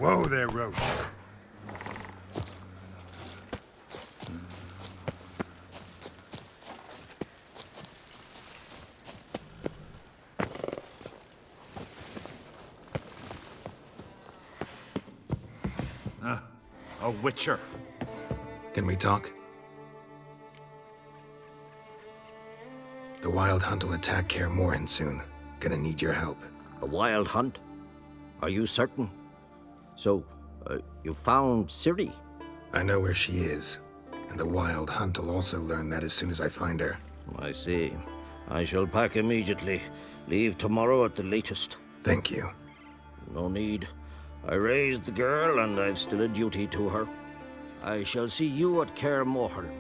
Whoa there, Roach. A witcher. Can we talk? The Wild Hunt will attack Kaer Morhen soon. Gonna need your help. A wild hunt? Are you certain? So, you found Ciri? I know where she is, and the Wild Hunt will also learn that as soon as I find her. I see. I shall pack immediately. Leave tomorrow at the latest. Thank you. No need. I raised the girl, and I've still a duty to her. I shall see you at Kaer Morhen.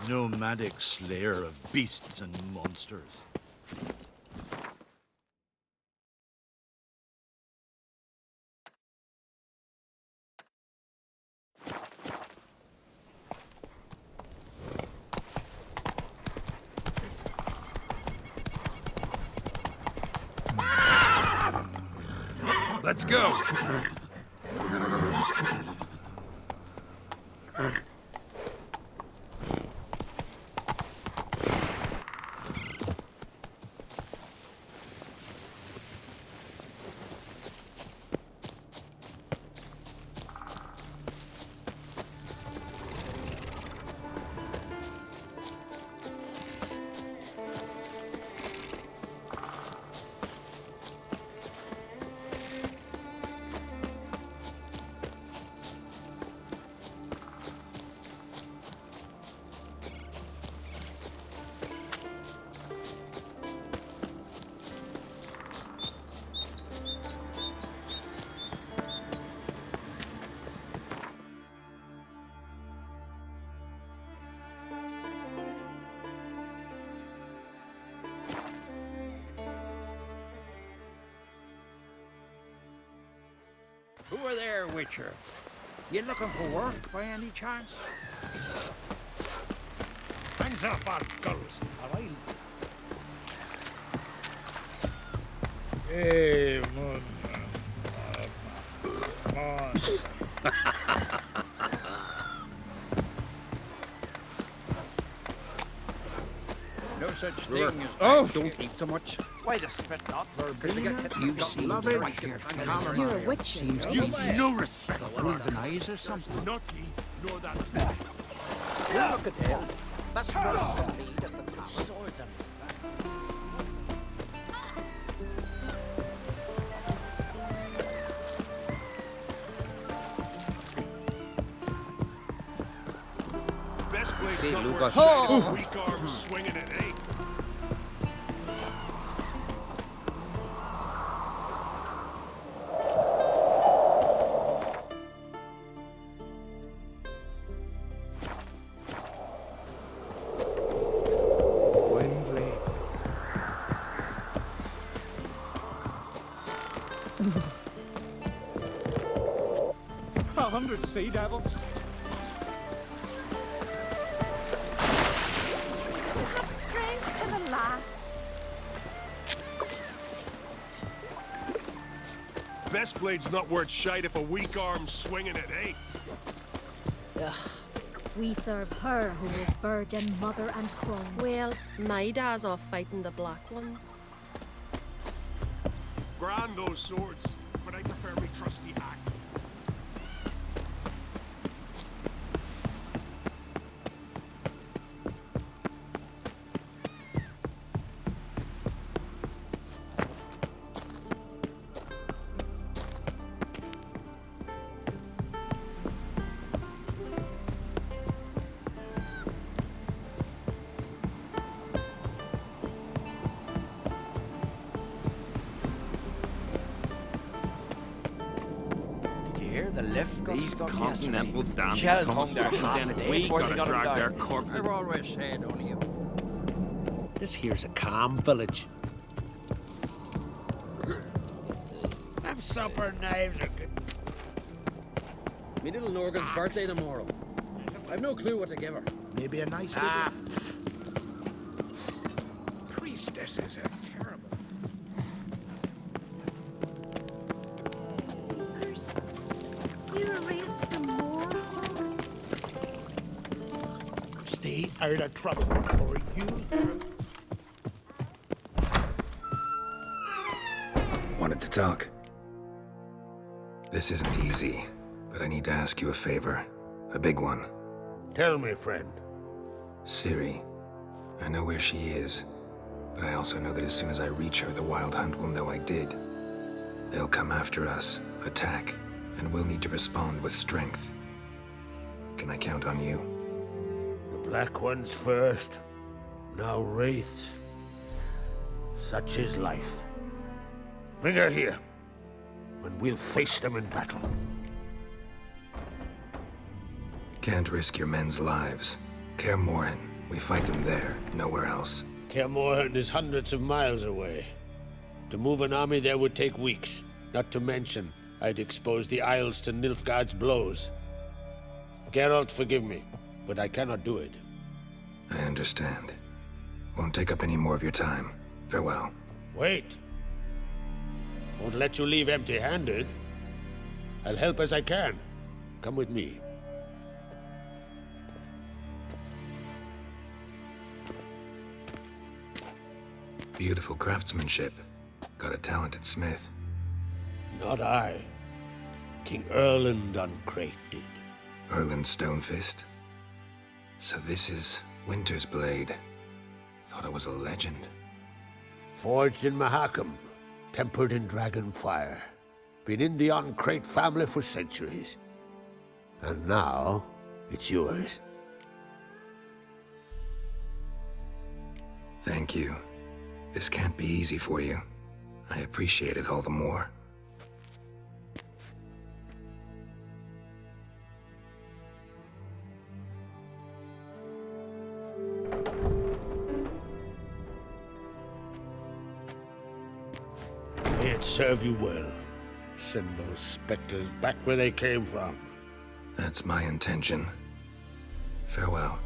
Nomadic slayer of beasts and monsters. Let's go! Who are there, Witcher? You looking for work by any chance? Hands off our gulls, all right? Hey, man. Come on. No such thing as don't eat so much. Why the spit not? You seem love to it. like your You're a witcher. You've no respect for our Golden eyes or something. Not ye, nor that. Look at him. That's what I need at the top. Swords on his back. Best blade's See, not Lucas. worth shining. Weak arms swinging it, eh? Windblade. 100 sea devils. To have strength to the last. Best blade's not worth shite if a weak arm's swinging it, eh? Ugh. We serve her who was virgin, mother and crone. Well, my dad's off fighting the black ones. Grand those swords, but I prefer me trusty axe. The lift got These stuck continental yesterday. damns Kjell come hung there slipping half down a and day we before they gotta got him drag down. their corpses. I've always said only you. This here's a calm village. Them supper knives are good. Me little Norgan's birthday tomorrow. I've no clue what to give her. Maybe a nice Ah, Priestesses are terrible. You wraith the Moorhog? Stay out of trouble, or you... Wanted to talk. This isn't easy, but I need to ask you a favor. A big one. Tell me, friend. Ciri. I know where she is, but I also know that as soon as I reach her, the Wild Hunt will know I did. They'll come after us, attack, and we'll need to respond with strength. Can I count on you? The Black Ones first, now Wraiths. Such is life. Bring her here, and we'll face them in battle. Can't risk your men's lives. Kaer Morhen, we fight them there, nowhere else. Kaer Morhen is hundreds of miles away. To move an army there would take weeks, not to mention I'd expose the Isles to Nilfgaard's blows. Geralt, forgive me, but I cannot do it. I understand. Won't take up any more of your time. Farewell. Wait. Won't let you leave empty-handed. I'll help as I can. Come with me. Beautiful craftsmanship. Got a talented smith. Not I. King Erland Uncrate did. Erland Stonefist. So this is Winter's Blade. Thought I was a legend. Forged in Mahakam, tempered in dragon fire. Been in the Uncrate family for centuries. And now, it's yours. Thank you. This can't be easy for you. I appreciate it all the more. May it serve you well. Send those specters back where they came from. That's my intention. Farewell.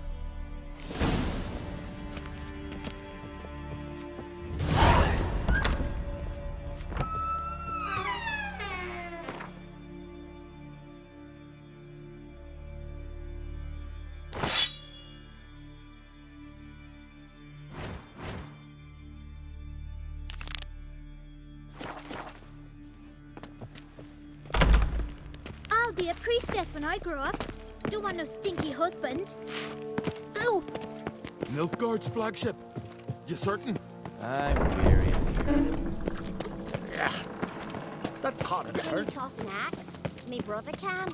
I'll be a priestess when I grow up. Don't want no stinky husband. Ow! Nilfgaard's flagship. You certain? I'm weary. That caught a Can you turn. toss an axe? Me brother can.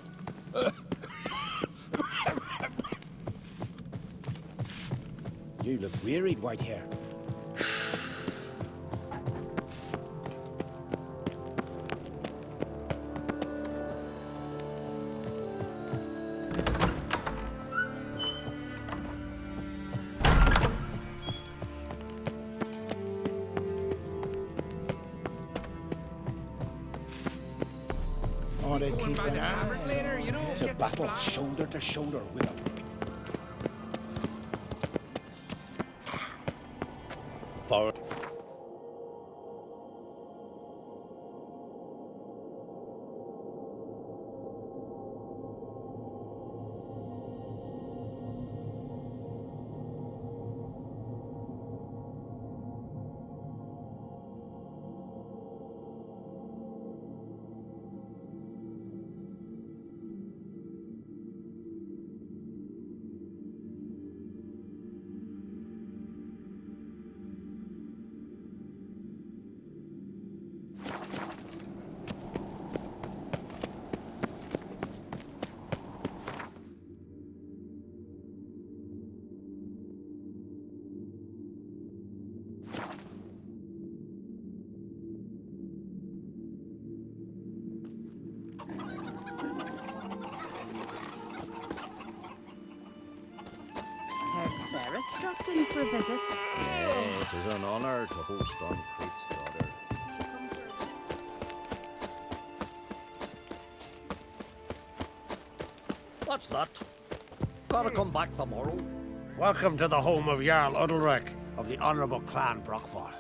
You look wearied, Whitehair. Ought to keep an eye Later, you know, to battle shoulder to shoulder with them. For Heard Sarah struck in for a visit. It is an honor to host Uncrate's daughter. What's that? Gotta come back tomorrow. welcome to the home of Jarl Udalrek, of the Honorable Clan Brockfar.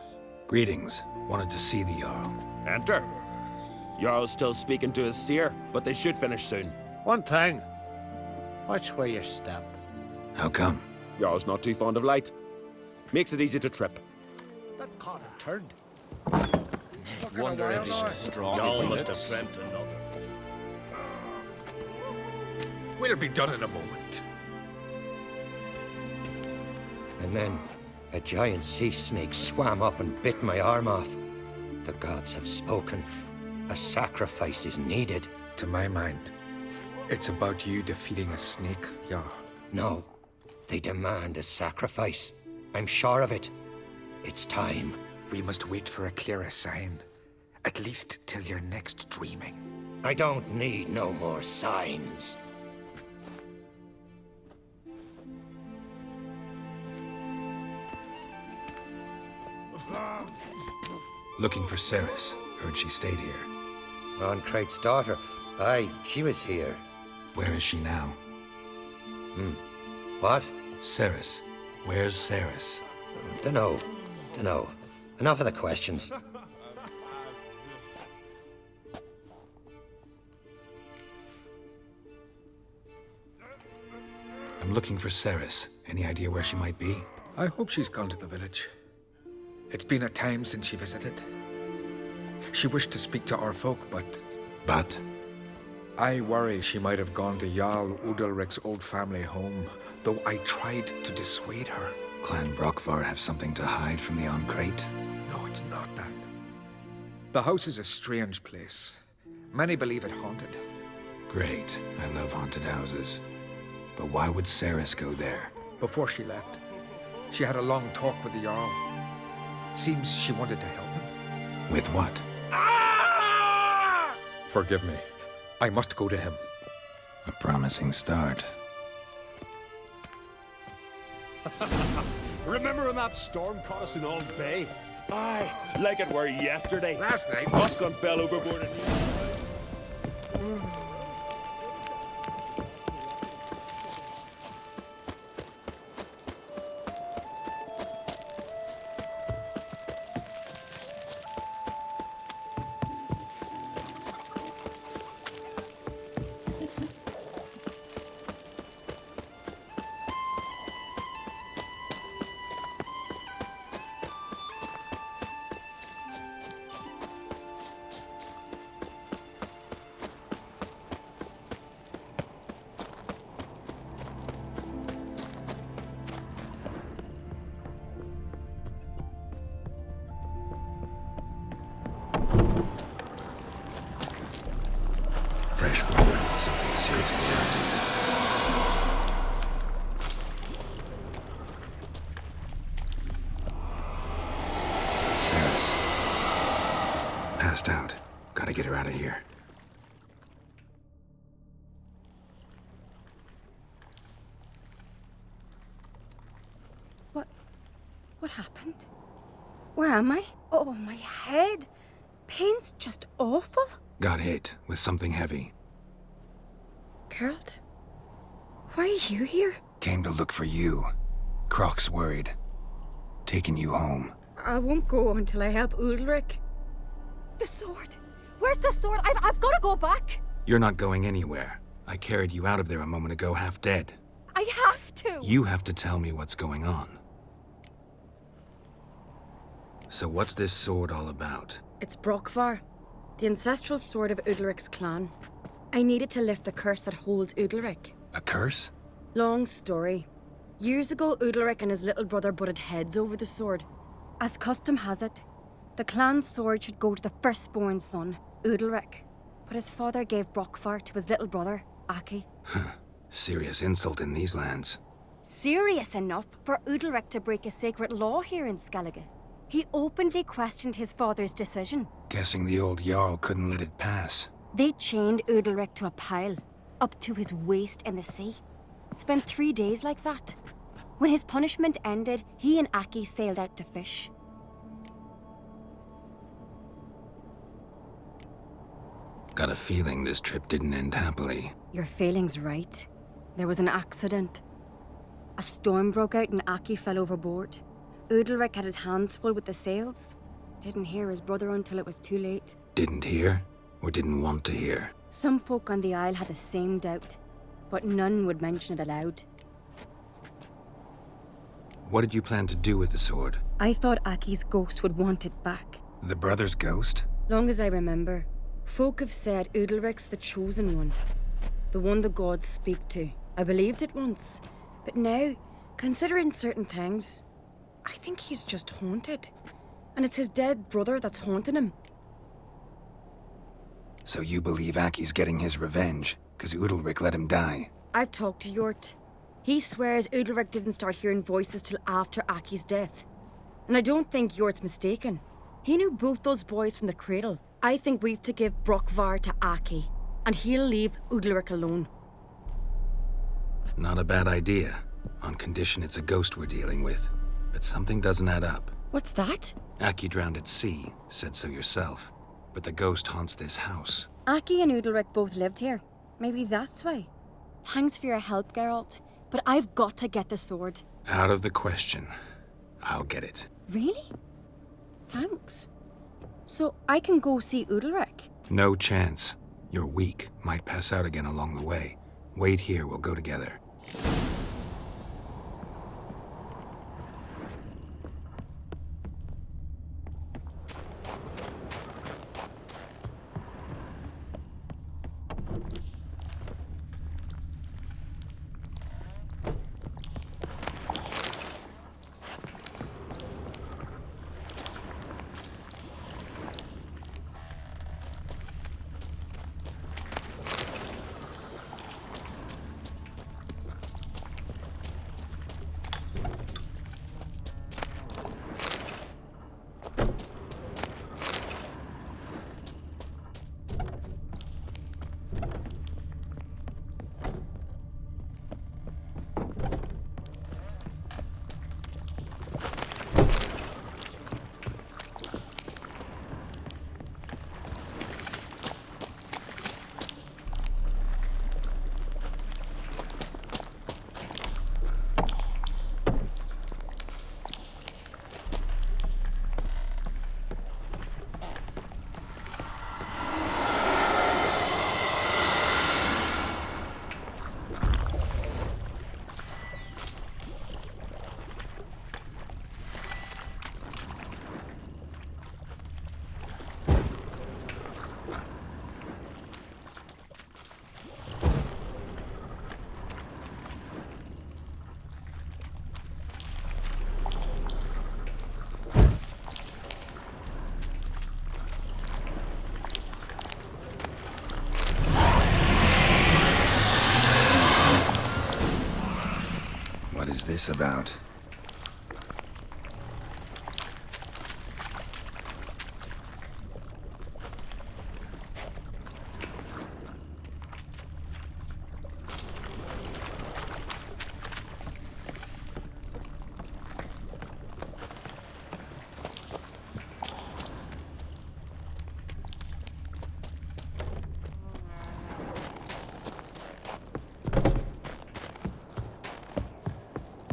Greetings. Wanted to see the Jarl. Enter. Jarl's still speaking to his seer, but they should finish soon. One thing. Watch where you step. How come? Jarl's not too fond of light. Makes it easy to trip. That caught and turned. Wonder if he's strong. Jarl must have dreamt another. We'll be done in a moment. And then a giant sea snake swam up and bit my arm off. The gods have spoken. A sacrifice is needed. To my mind, it's about you defeating a snake, Jarl. No, they demand a sacrifice. I'm sure of it. It's time. We must wait for a clearer sign. At least till your next dreaming. I don't need no more signs. Looking for Ceres. Heard she stayed here. Ron Crate's daughter. Aye, she was here. Where is she now? What? Ceres. Where's Ceres? Dunno. Enough of the questions. I'm looking for Ceres. Any idea where she might be? I hope she's gone to the village. It's been a time since she visited. She wished to speak to our folk, but... But? I worry she might have gone to Jarl Udalric's old family home, though I tried to dissuade her. Clan Brockfar have something to hide from the Crate? No, it's not that. The house is a strange place. Many believe it haunted. Great. I love haunted houses. But why would Ceres go there? Before she left, she had a long talk with the Jarl. Seems she wanted to help him. With what? Forgive me. I must go to him. A promising start. Remember when that storm caught us in Ald's Bay? Aye, like it were yesterday. Last night. Oscar fell overboard and... Fresh footprints. Something seriously sounds. Ceres. Passed out. Gotta get her out of here. What happened? Where am I? Oh, my head. Pain's just awful. Got hit with something heavy. Geralt? Why are you here? Came to look for you. Croc's worried. Taking you home. I won't go until I help Udalric. The sword! Where's the sword? I've got to go back! You're not going anywhere. I carried you out of there a moment ago, half dead. I have to! You have to tell me what's going on. So what's this sword all about? It's Brockfar, the ancestral sword of Udalric's clan. I needed to lift the curse that holds Udalric. A curse? Long story. Years ago, Udalric and his little brother butted heads over the sword. As custom has it, the clan's sword should go to the firstborn son, Udalric. But his father gave Brockfar to his little brother, Aki. Serious insult in these lands. Serious enough for Udalric to break a sacred law here in Skellige. He openly questioned his father's decision. Guessing the old Jarl couldn't let it pass. They chained Udalric to a pile, up to his waist in the sea. Spent 3 days like that. When his punishment ended, he and Aki sailed out to fish. Got a feeling this trip didn't end happily. Your feeling's right. There was an accident. A storm broke out and Aki fell overboard. Udalric had his hands full with the sales. Didn't hear his brother until it was too late. Didn't hear, or didn't want to hear? Some folk on the Isle had the same doubt, but none would mention it aloud. What did you plan to do with the sword? I thought Aki's ghost would want it back. The brother's ghost? Long as I remember, folk have said Udalric's the chosen one. The one the gods speak to. I believed it once, but now, considering certain things, I think he's just haunted. And it's his dead brother that's haunting him. So you believe Aki's getting his revenge, because Udalric let him die? I've talked to Yort. He swears Udalric didn't start hearing voices till after Aki's death. And I don't think Yort's mistaken. He knew both those boys from the cradle. I think we've to give Brockvar to Aki, and he'll leave Udalric alone. Not a bad idea, on condition it's a ghost we're dealing with. But something doesn't add up. What's that? Aki drowned at sea, said so yourself. But the ghost haunts this house. Aki and Udalric both lived here. Maybe that's why. Thanks for your help, Geralt. But I've got to get the sword. Out of the question. I'll get it. Really? Thanks. So I can go see Udalric? No chance. You're weak. Might pass out again along the way. Wait here, we'll go together. What is this about?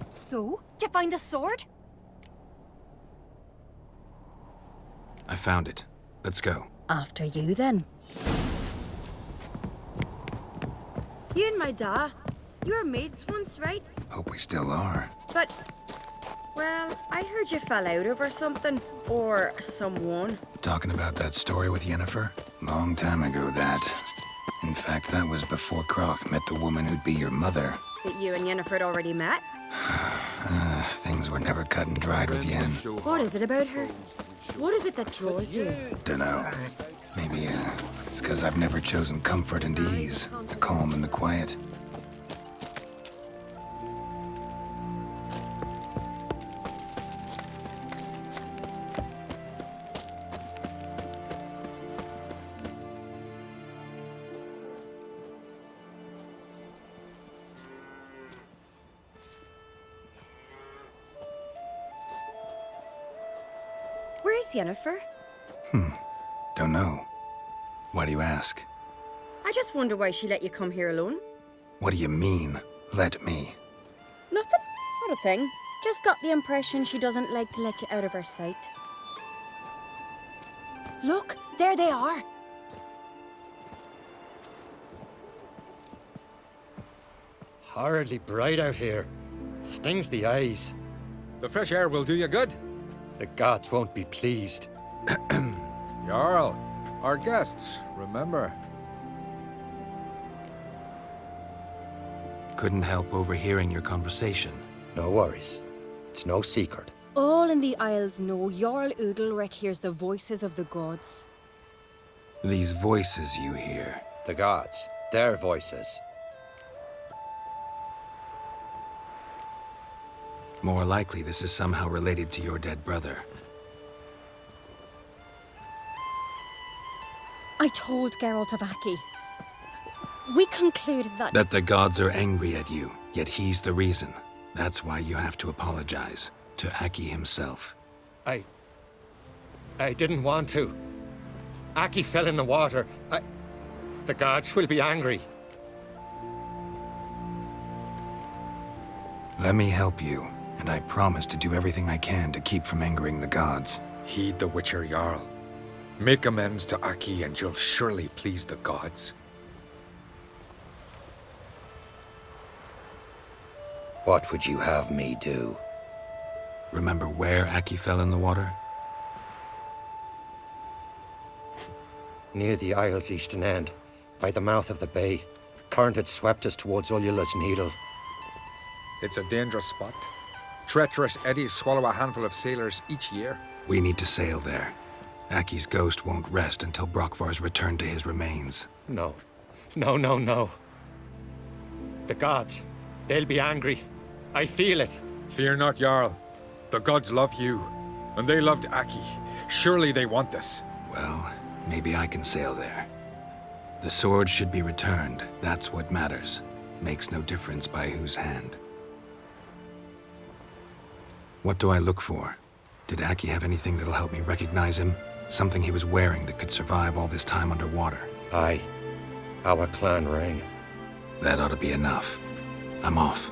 So, did you find the sword? I found it. Let's go. After you, then. You and my da, you were mates once, right? Hope we still are. But, well, I heard you fell out over something. Or someone. Talking about that story with Yennefer? Long time ago, that. In fact, that was before Croc met the woman who'd be your mother. That you and Yennefer had already met? Things were never cut and dried with Yen. What is it about her? What is it that draws you? Dunno. Maybe, it's 'cause I've never chosen comfort and ease, the calm and the quiet. Where's Yennefer? Don't know. Why do you ask? I just wonder why she let you come here alone. What do you mean, let me? Nothing. Not a thing. Just got the impression she doesn't like to let you out of her sight. Look, there they are. Horridly bright out here. Stings the eyes. The fresh air will do you good. The gods won't be pleased. Jarl, our guests, remember. Couldn't help overhearing your conversation. No worries. It's no secret. All in the Isles know Jarl Udalric hears the voices of the gods. These voices you hear. The gods. Their voices. More likely this is somehow related to your dead brother. I told Geralt of Aki. We concluded that... That the gods are angry at you, yet he's the reason. That's why you have to apologize. To Aki himself. I didn't want to. Aki fell in the water. The gods will be angry. Let me help you, and I promise to do everything I can to keep from angering the gods. Heed the Witcher Jarl. Make amends to Aki and you'll surely please the gods. What would you have me do? Remember where Aki fell in the water? Near the Isle's eastern end, by the mouth of the bay. Current had swept us towards Ullula's Needle. It's a dangerous spot. Treacherous eddies swallow a handful of sailors each year. We need to sail there. Aki's ghost won't rest until Brokvar's returned to his remains. No. No. The gods, they'll be angry. I feel it. Fear not, Jarl. The gods love you, and they loved Aki. Surely they want this. Well, maybe I can sail there. The sword should be returned. That's what matters. Makes no difference by whose hand. What do I look for? Did Aki have anything that'll help me recognize him? Something he was wearing that could survive all this time underwater? Aye. Our clan ring. That ought to be enough. I'm off.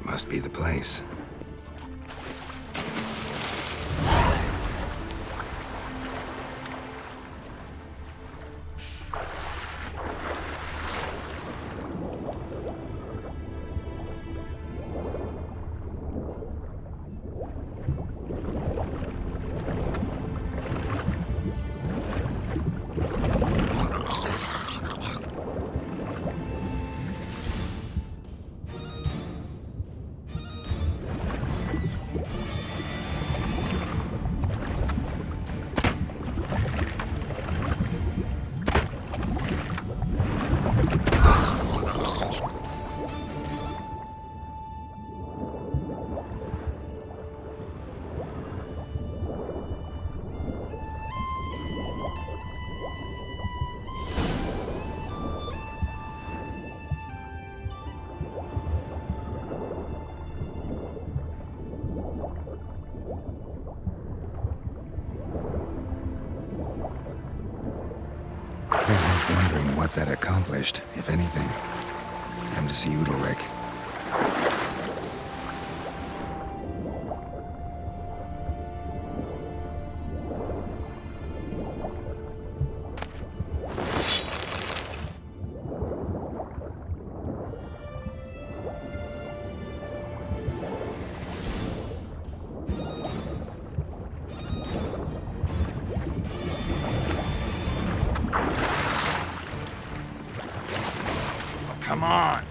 Must be the place. Wondering what that accomplished, if anything. Time to see Udalric. Come on.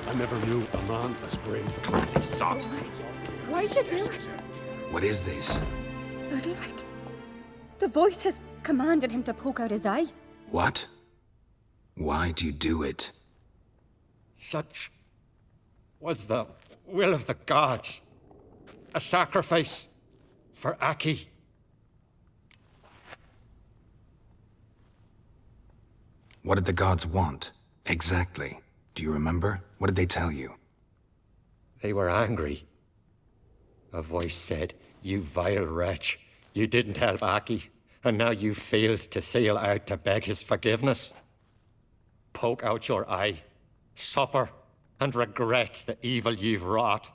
I never knew a man as brave as he sought. Why'd you do it? What is this? Udalric. The voice has commanded him to poke out his eye. What? Why'd you do it? Such was the will of the gods. A sacrifice for Aki. What did the gods want? Exactly. Do you remember? What did they tell you? They were angry. A voice said, "You vile wretch, you didn't help Aki, and now you failed to sail out to beg his forgiveness. Poke out your eye, suffer, and regret the evil you've wrought."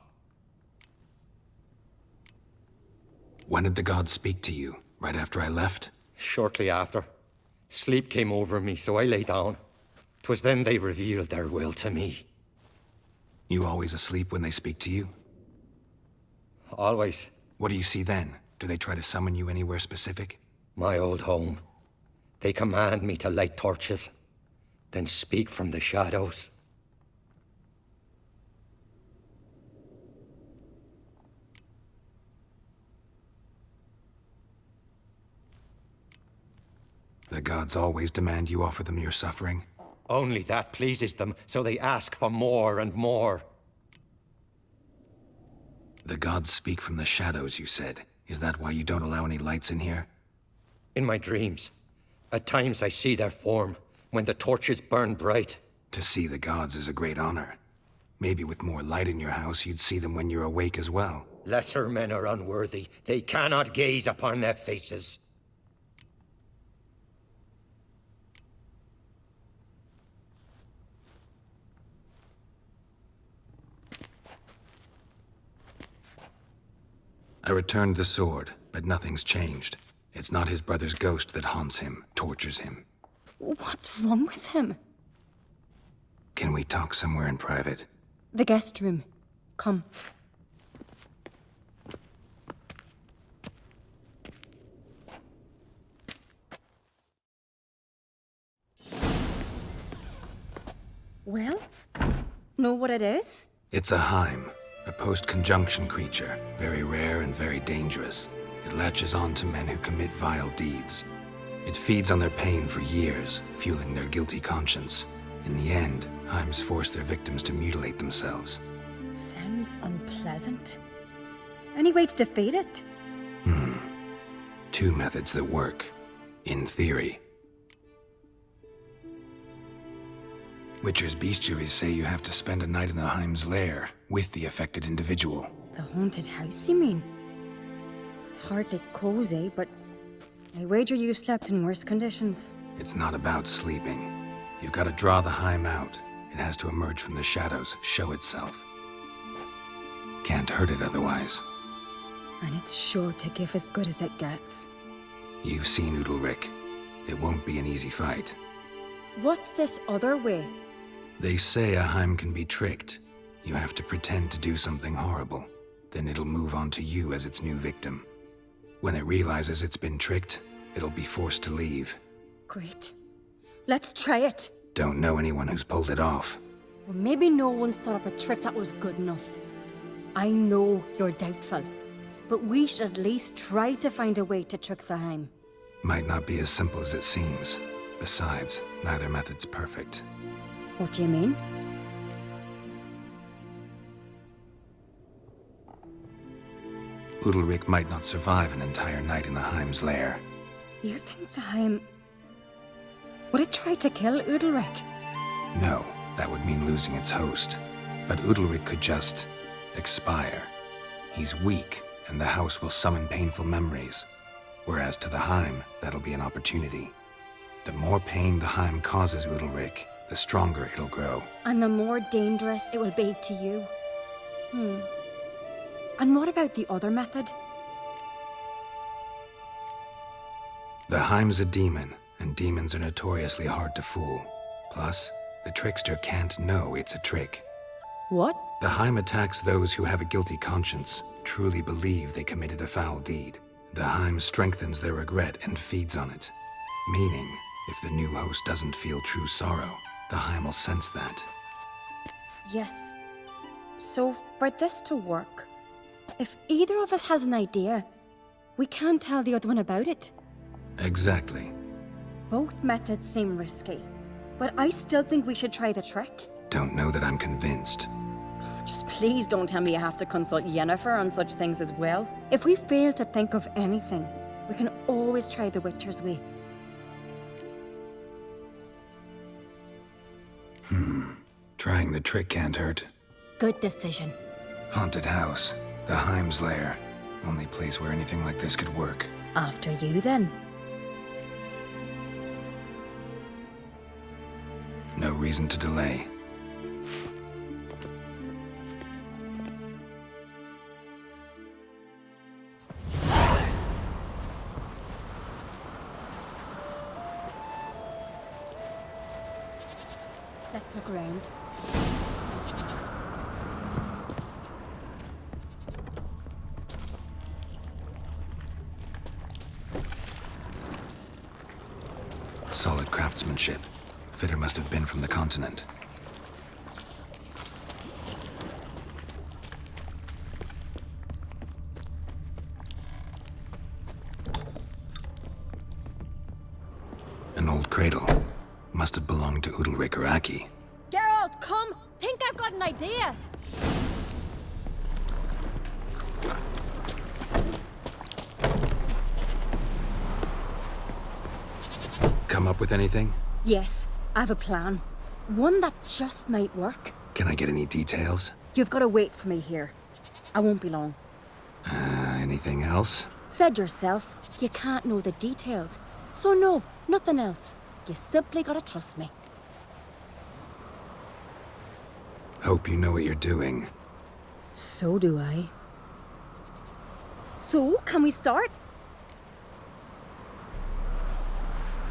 When did the gods speak to you? Right after I left? Shortly after. Sleep came over me, so I lay down. 'Twas then they revealed their will to me. You always asleep when they speak to you? Always. What do you see then? Do they try to summon you anywhere specific? My old home. They command me to light torches, then speak from the shadows. The gods always demand you offer them your suffering? Only that pleases them, so they ask for more and more. The gods speak from the shadows, you said. Is that why you don't allow any lights in here? In my dreams. At times I see their form, when the torches burn bright. To see the gods is a great honor. Maybe with more light in your house, you'd see them when you're awake as well. Lesser men are unworthy. They cannot gaze upon their faces. I returned the sword, but nothing's changed. It's not his brother's ghost that haunts him, tortures him. What's wrong with him? Can we talk somewhere in private? The guest room. Come. Well, know what it is? It's a Heim, a post-conjunction creature, very rare and very dangerous. It latches on to men who commit vile deeds. It feeds on their pain for years, fueling their guilty conscience. In the end, Heims force their victims to mutilate themselves. Sounds unpleasant. Any way to defeat it? Two methods that work. In theory. Witcher's bestiaries say you have to spend a night in the Heim's lair with the affected individual. The haunted house, you mean? It's hardly cozy, but I wager you've slept in worse conditions. It's not about sleeping. You've got to draw the Heim out. It has to emerge from the shadows, show itself. Can't hurt it otherwise. And it's sure to give as good as it gets. You've seen Udalric. It won't be an easy fight. What's this other way? They say a Heim can be tricked. You have to pretend to do something horrible. Then it'll move on to you as its new victim. When it realizes it's been tricked, it'll be forced to leave. Great. Let's try it. Don't know anyone who's pulled it off. Well, maybe no one's thought up a trick that was good enough. I know you're doubtful, but we should at least try to find a way to trick the Heim. Might not be as simple as it seems. Besides, neither method's perfect. What do you mean? Udalric might not survive an entire night in the Heim's lair. You think the Heim... would it try to kill Udalric? No, that would mean losing its host. But Udalric could just... expire. He's weak, and the house will summon painful memories. Whereas to the Heim, that'll be an opportunity. The more pain the Heim causes Udalric, the stronger it'll grow. And the more dangerous it will be to you. And what about the other method? The Heim's a demon, and demons are notoriously hard to fool. Plus, the trickster can't know it's a trick. What? The Heim attacks those who have a guilty conscience, truly believe they committed a foul deed. The Heim strengthens their regret and feeds on it. Meaning, if the new host doesn't feel true sorrow, the Heim will sense that. Yes. So, for this to work, if either of us has an idea, we can't tell the other one about it. Exactly. Both methods seem risky, but I still think we should try the trick. Don't know that I'm convinced. Just please don't tell me you have to consult Yennefer on such things as well. If we fail to think of anything, we can always try the Witcher's way. Trying the trick can't hurt. Good decision. Haunted house. The Heim's lair. Only place where anything like this could work. After you, then. No reason to delay. Let's look around. Solid craftsmanship. Fitter must have been from the continent. An old cradle. Must have belonged to Udalric or Aki. Geralt, come! Think I've got an idea! Come up with anything? Yes, I have a plan. One that just might work. Can I get any details? You've got to wait for me here. I won't be long. Anything else? Said yourself, you can't know the details. So no, nothing else. You simply gotta trust me. Hope you know what you're doing. So do I. So, can we start?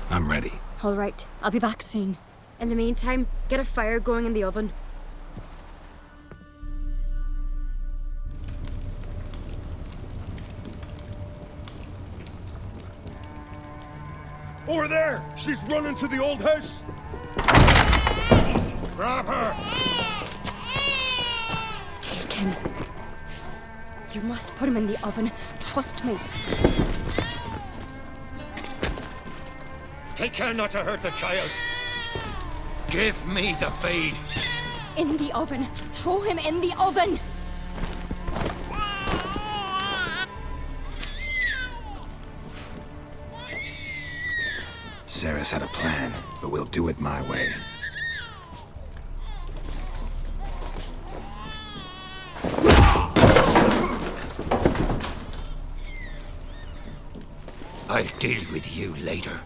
I'm ready. All right, I'll be back soon. In the meantime, get a fire going in the oven. Over there! She's running to the old house! Grab her! Taken. You must put him in the oven. Trust me. Take care not to hurt the child. Give me the feed. In the oven. Throw him in the oven. Sarah's had a plan, but we'll do it my way. I'll deal with you later.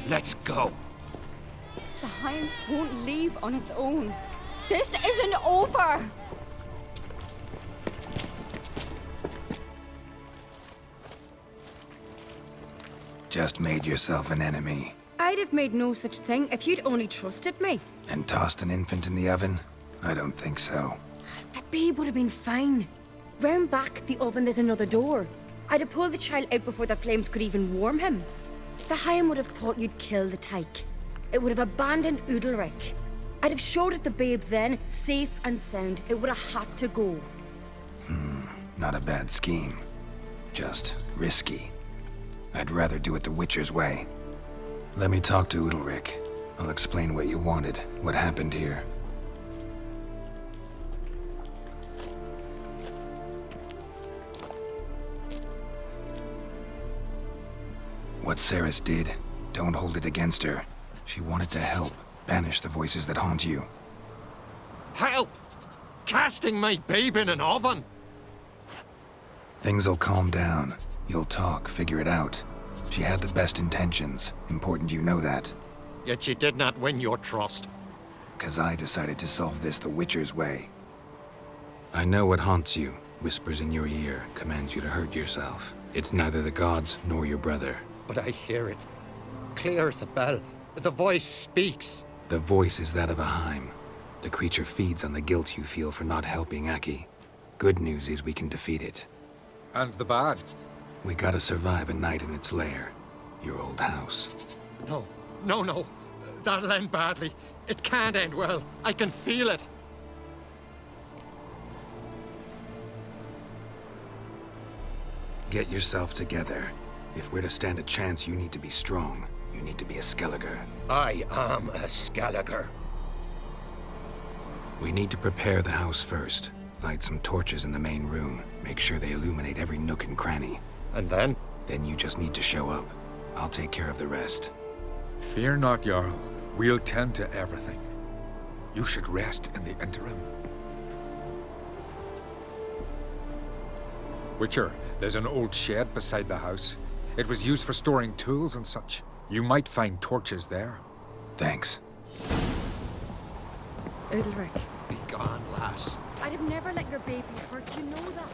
Let's go. The Heim won't leave on its own. This isn't over! Just made yourself an enemy. I'd have made no such thing if you'd only trusted me. And tossed an infant in the oven? I don't think so. The babe would have been fine. Round back the oven there's another door. I'd have pulled the child out before the flames could even warm him. The Heim would have thought you'd kill the tyke. It would have abandoned Udalric. I'd have showed it the babe then, safe and sound. It would have had to go. Not a bad scheme. Just risky. I'd rather do it the Witcher's way. Let me talk to Udalric. I'll explain what you wanted, what happened here. What Ceres did, don't hold it against her. She wanted to help, banish the voices that haunt you. Help! Casting my babe in an oven! Things'll calm down. You'll talk, figure it out. She had the best intentions. Important you know that. Yet she did not win your trust. 'Cause I decided to solve this the Witcher's way. I know what haunts you, whispers in your ear, commands you to hurt yourself. It's neither the gods nor your brother. But I hear it. Clear as a bell. The voice speaks. The voice is that of a Heim. The creature feeds on the guilt you feel for not helping Aki. Good news is we can defeat it. And the bad? We gotta survive a night in its lair. Your old house. No. That'll end badly. It can't end well. I can feel it. Get yourself together. If we're to stand a chance, you need to be strong. You need to be a Skelliger. I am a Skelliger. We need to prepare the house first. Light some torches in the main room. Make sure they illuminate every nook and cranny. And then? Then you just need to show up. I'll take care of the rest. Fear not, Jarl. We'll tend to everything. You should rest in the interim. Witcher, there's an old shed beside the house. It was used for storing tools and such. You might find torches there. Thanks. Udalric, Be gone, lass. I'd have never let your baby hurt, you know that.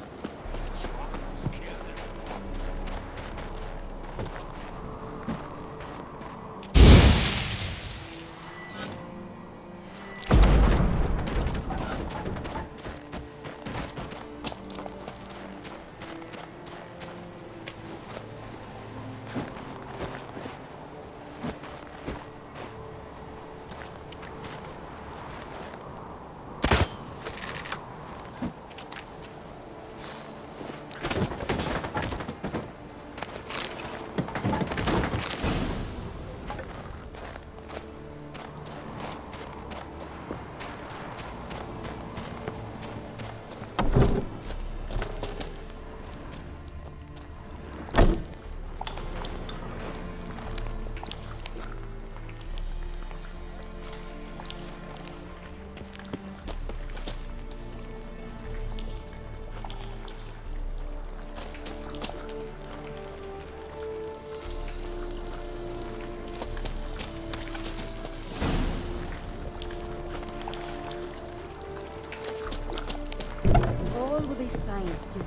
All will be fine, you'll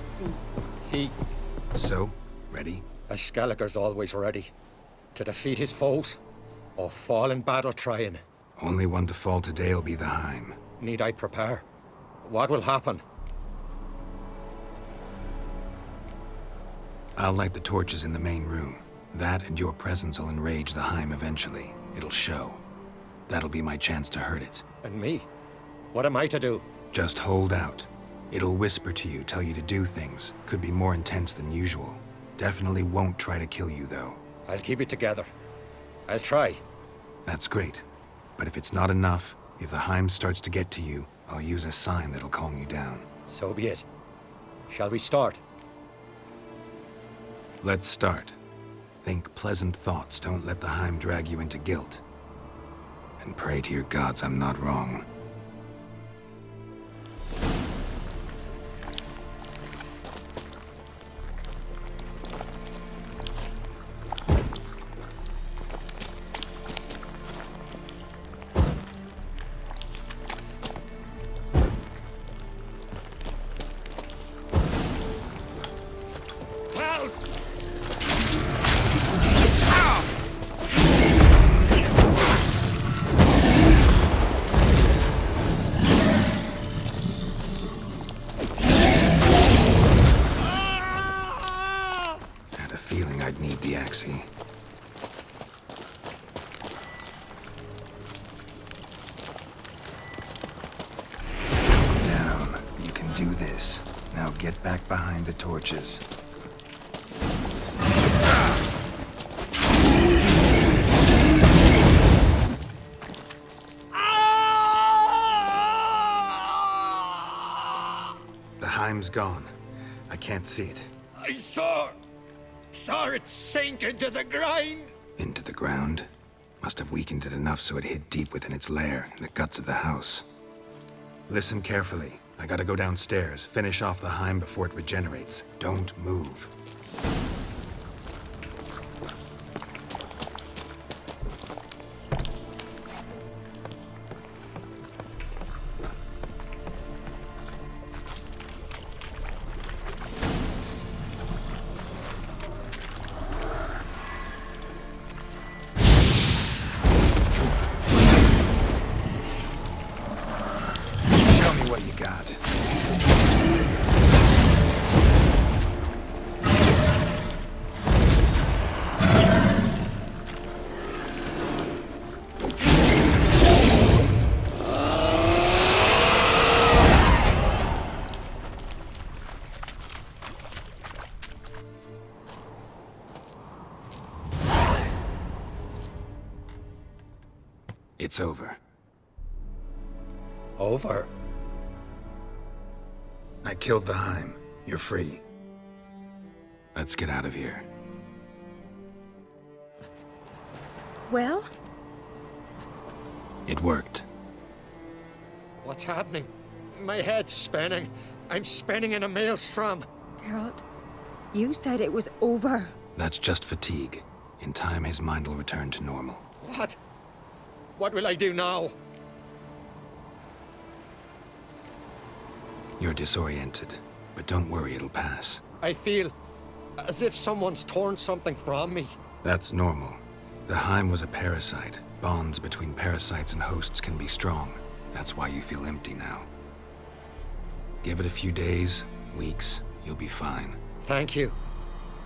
see. So, ready? A Skelliger's always ready. To defeat his foes, or fall in battle trying. Only one to fall today will be the Heim. Need I prepare? What will happen? I'll light the torches in the main room. That and your presence will enrage the Heim eventually. It'll show. That'll be my chance to hurt it. And me? What am I to do? Just hold out. It'll whisper to you, tell you to do things. Could be more intense than usual. Definitely won't try to kill you, though. I'll keep it together. I'll try. That's great. But if it's not enough, if the Heim starts to get to you, I'll use a sign that'll calm you down. So be it. Shall we start? Let's start. Think pleasant thoughts, don't let the Heim drag you into guilt. And pray to your gods I'm not wrong. I'd need the axe. Down. You can do this. Now get back behind the torches. The Heim's gone. I can't see it. I saw her. Saw it sink into the ground. Into the ground? Must have weakened it enough so it hid deep within its lair, in the guts of the house. Listen carefully. I gotta go downstairs, finish off the Heim before it regenerates. Don't move. Show me what you got. It's over. Over? I killed the Heim. You're free. Let's get out of here. Well? It worked. What's happening? My head's spinning. I'm spinning in a maelstrom. Geralt, you said it was over. That's just fatigue. In time, his mind will return to normal. What? What will I do now? You're disoriented, but don't worry, it'll pass. I feel as if someone's torn something from me. That's normal. The Heim was a parasite. Bonds between parasites and hosts can be strong. That's why you feel empty now. Give it a few days, weeks, you'll be fine. Thank you.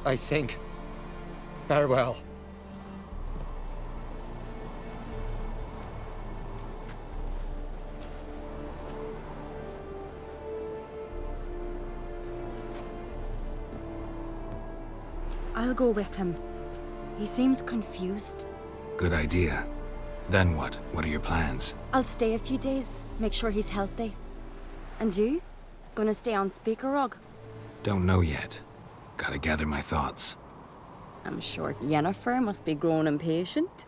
I think. Farewell. I'll go with him. He seems confused. Good idea. Then what? What are your plans? I'll stay a few days, make sure he's healthy. And you? Gonna stay on Speaker Rog? Don't know yet. Gotta gather my thoughts. I'm sure Yennefer must be growing impatient.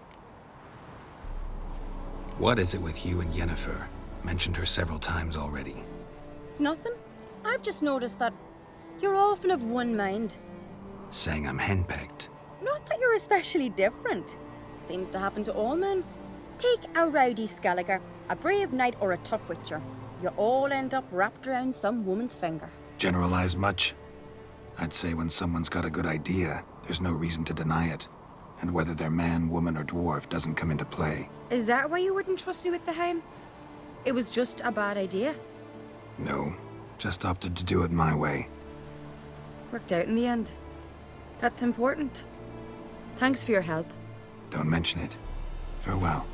What is it with you and Yennefer? Mentioned her several times already. Nothing. I've just noticed that you're often of one mind. Saying I'm henpecked. Not that you're especially different. Seems to happen to all men. Take a rowdy Skelliger, a brave knight or a tough witcher. You all end up wrapped around some woman's finger. Generalize much? I'd say when someone's got a good idea, there's no reason to deny it. And whether they're man, woman, or dwarf doesn't come into play. Is that why you wouldn't trust me with the Heim? It was just a bad idea. No, just opted to do it my way. Worked out in the end. That's important. Thanks for your help. Don't mention it. Farewell.